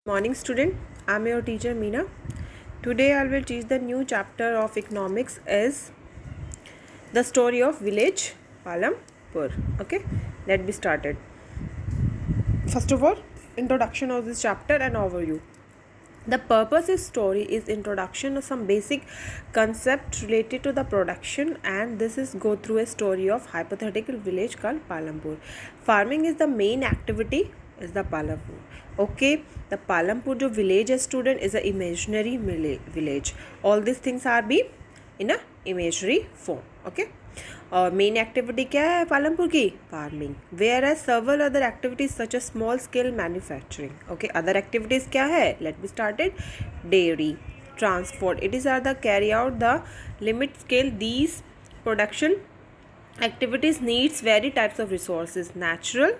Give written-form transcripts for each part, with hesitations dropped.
Morning student, I'm your teacher Meena. Today I will teach the new chapter of economics is the story of village Palampur. Okay, let's be started. First of all, introduction of this chapter and overview. The purpose of story is introduction of some basic concept related to the production, and this is go through a story of hypothetical village called Palampur. Farming is the main activity is the Palampur. Okay, the Palampur जो village है student is a imaginary village. All these things are be in a imaginary form. Okay. और main activity क्या है पालमपुर की farming where as several other activities such a small scale manufacturing okay other activities क्या है let be started dairy transport it is are the carry out the limit scale these production activities needs very types of resources natural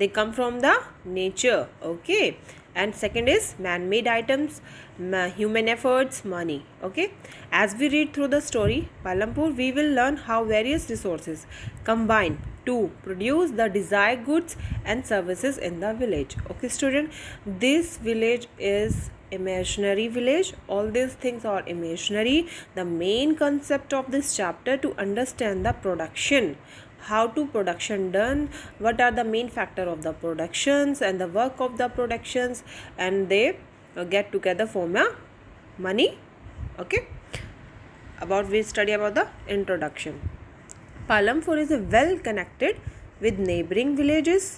they come from the nature okay and second is man-made items human efforts money okay as we read through the story Palampur we will learn how various resources combine to produce the desired goods and services in the village okay student this village is imaginary village all these things are imaginary the main concept of this chapter to understand the production how to production done what are the main factor of the productions and the work of the productions and they get together form a money okay about we study about the introduction Palampur is well connected with neighboring villages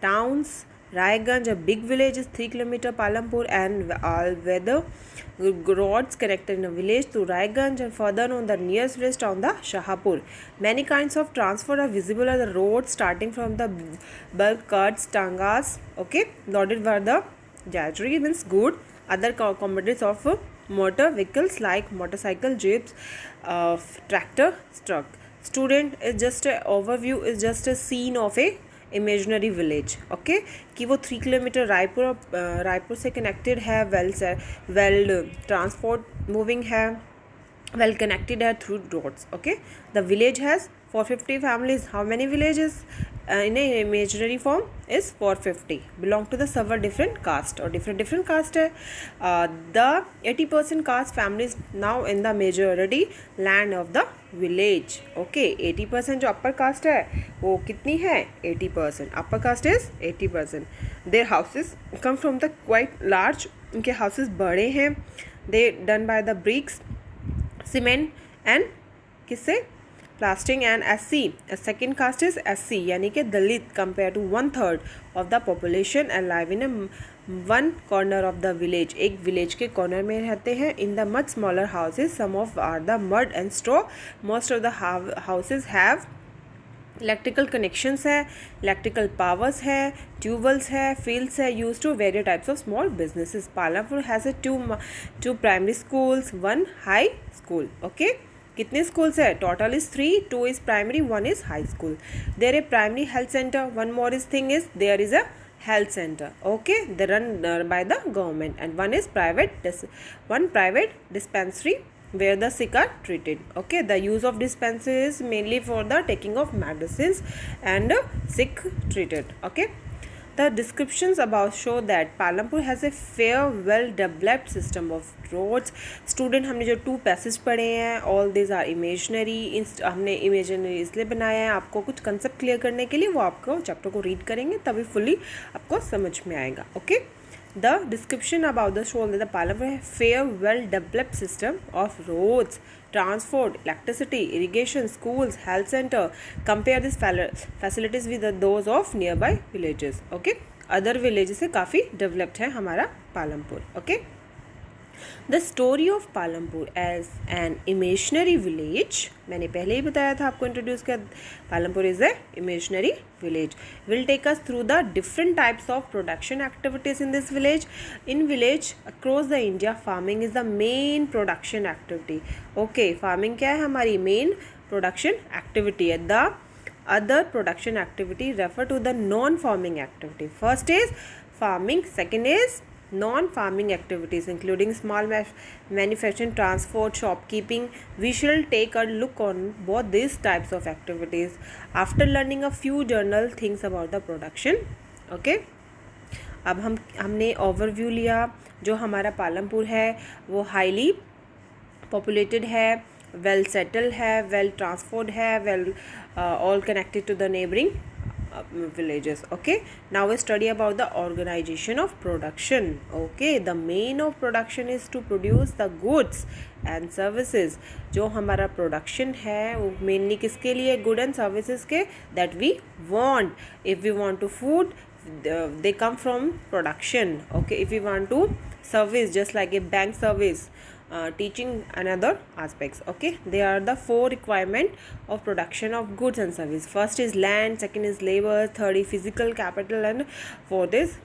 towns Raiganj, a big village, is 3 km Palampur and all weather roads connected in a village to Raiganj and further on the nearest village town the Shahapur. Many kinds of transport are visible at the road starting from the bulk carts, tangas, okay, loaded were the jaggery means good, other commodities of motor vehicles like motorcycle, jeeps, tractor, truck. Student is just a overview is just a scene of a imaginary village okay कि वो 3 kilometre Raipur से connected है well transport moving है well connected are through roads okay the village has 450 families how many villages in a imaginary form is 450 belong to the several different caste or different caste hai the 80% caste families now in the majority land of the village okay 80% जो upper caste है वो कितनी है 80% upper caste is 80% their houses come from the quite large उनके houses बड़े हैं they done by the bricks cement and किससे plastering and SC second caste is SC यानी कि Dalit compare to 1/3 of the population and live in one corner of the village एक village के corner में रहते हैं in the much smaller houses some of are the mud and straw most of the houses have electrical connections है electrical powers है tubewells है fields है use to various types of small businesses Palampur has a two primary schools one high school okay कितने schools है total is 3 2 is primary 1 is high school there a primary health centre one more is thing is there is a health center okay they run by the government and one is private dispensary where the sick are treated okay the use of dispensary is mainly for the taking of medicines and sick treated okay the descriptions above show that Palampur has a fair well developed system of roads student हमने जो 2 passage पढ़े हैं all these are imaginary हमने imaginary इसलिए बनाया है आपको कुछ कंसेप्ट क्लियर करने के लिए वो आपको चैप्टर को रीड करेंगे तभी फुली आपको समझ में आएगा okay The description about the show that the Palampur has fair well developed system of roads, transport, electricity, irrigation, schools, health center. Compare these facilities with those of nearby villages. Okay, other villages से काफ़ी developed है हमारा Palampur. Okay. The story of Palampur as an imaginary village मैंने पहले ही बताया था आपको introduce किया Palampur is a imaginary village will take us through the different types of production activities in this village in village across the India farming is the main production activity okay farming क्या है हमारी main production activity है the other production activity refer to the non farming activity first is farming second is non-farming activities including small manufacturing transport shopkeeping we shall take a look on both these types of activities after learning a few general things about the production okay अब हमने overview लिया। जो हमारा पालमपुर है वो highly populated है, well settled है, well transport है, well all connected to the neighboring villages. Okay, now we study about the organization of production. Okay, the main of production is to produce the goods and services. जो हमारा production है वो mainly किसके लिए? Good and services के that we want. If we want to food, they come from production. Okay, if we want to service, just like a bank service, teaching and other aspects. Okay, they are the 4 requirement of production of goods and service. First is land, second is labor, third is physical capital, and fourth is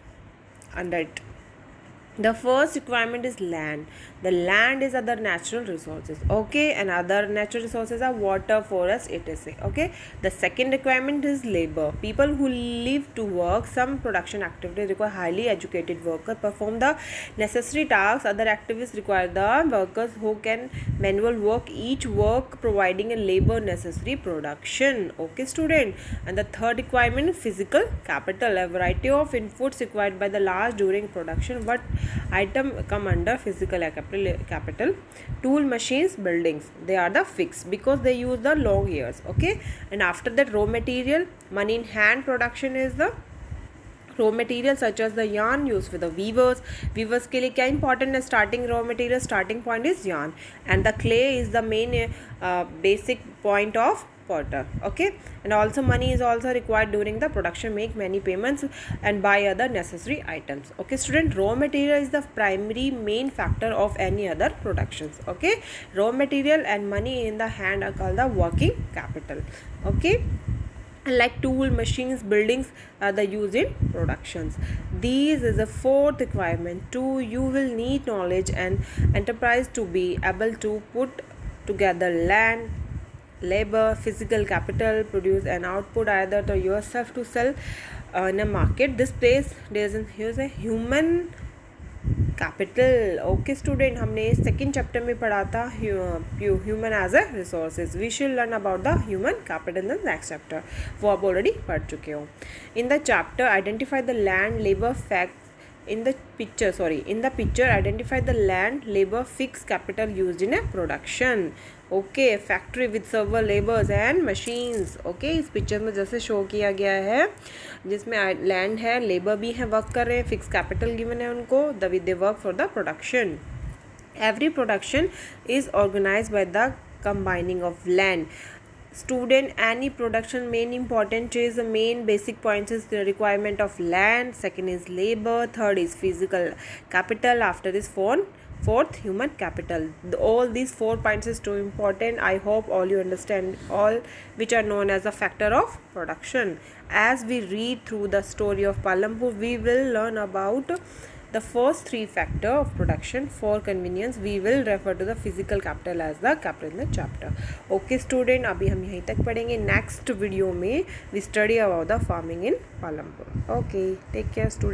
under it. The first requirement is land. The land is other natural resources. Okay, and other natural resources are water, forest, etc. Okay, the second requirement is labor. People who live to work some production activities require highly educated workers perform the necessary tasks. Other activities require the workers who can manual work, each work providing a labor necessary production. Okay, student. And the third requirement is physical capital. A variety of inputs required by the large during production. What item come under physical capital? Tool, machines, buildings, they are the fixed because they use the long years. Okay, and after that raw material, money in hand production is the raw material such as the yarn used for the weavers के लिए क्या important है? Starting raw material, starting point is yarn, and the clay is the main basic point of potter. Okay, and also money is also required during the production, make many payments and buy other necessary items. Okay, student, raw material is the primary main factor of any other productions. Okay, raw material and money in the hand are called the working capital. Okay, like tool, machines, buildings are the used in productions. These is the fourth requirement. Two, you will need knowledge and enterprise to be able to put together land, labor, physical capital, produce an output either to yourself to sell in a market. This place doesn't use a human capital. Okay student, हमने second chapter में पढ़ा था human as a resources. We should learn about the human capital in the next chapter. वो आप already पढ़ चुके हो. In the chapter identify the land labour fact. In the picture identify the land, labor, fixed capital used in a production. Okay, factory with server, labors and machines. Okay, इस picture में जैसे show किया गया है जिसमें land है, labour भी है, वर्क कर रहे हैं, फिक्स कैपिटल गिवन है उनको, they work for the production. Every production is organized by the combining of land. Student, any production main important is the main basic points is the requirement of land, second is labor, third is physical capital, after this fourth human capital. All these 4 points is too important. I hope all you understand all which are known as a factor of production. As we read through the story of Palampur, we will learn about the first 3 factor of production. For convenience we will refer to the physical capital as the capital in the chapter. Okay student, अभी हम यहीं तक पढ़ेंगे. Next video में we study about the farming in Palampur. Okay, take care student.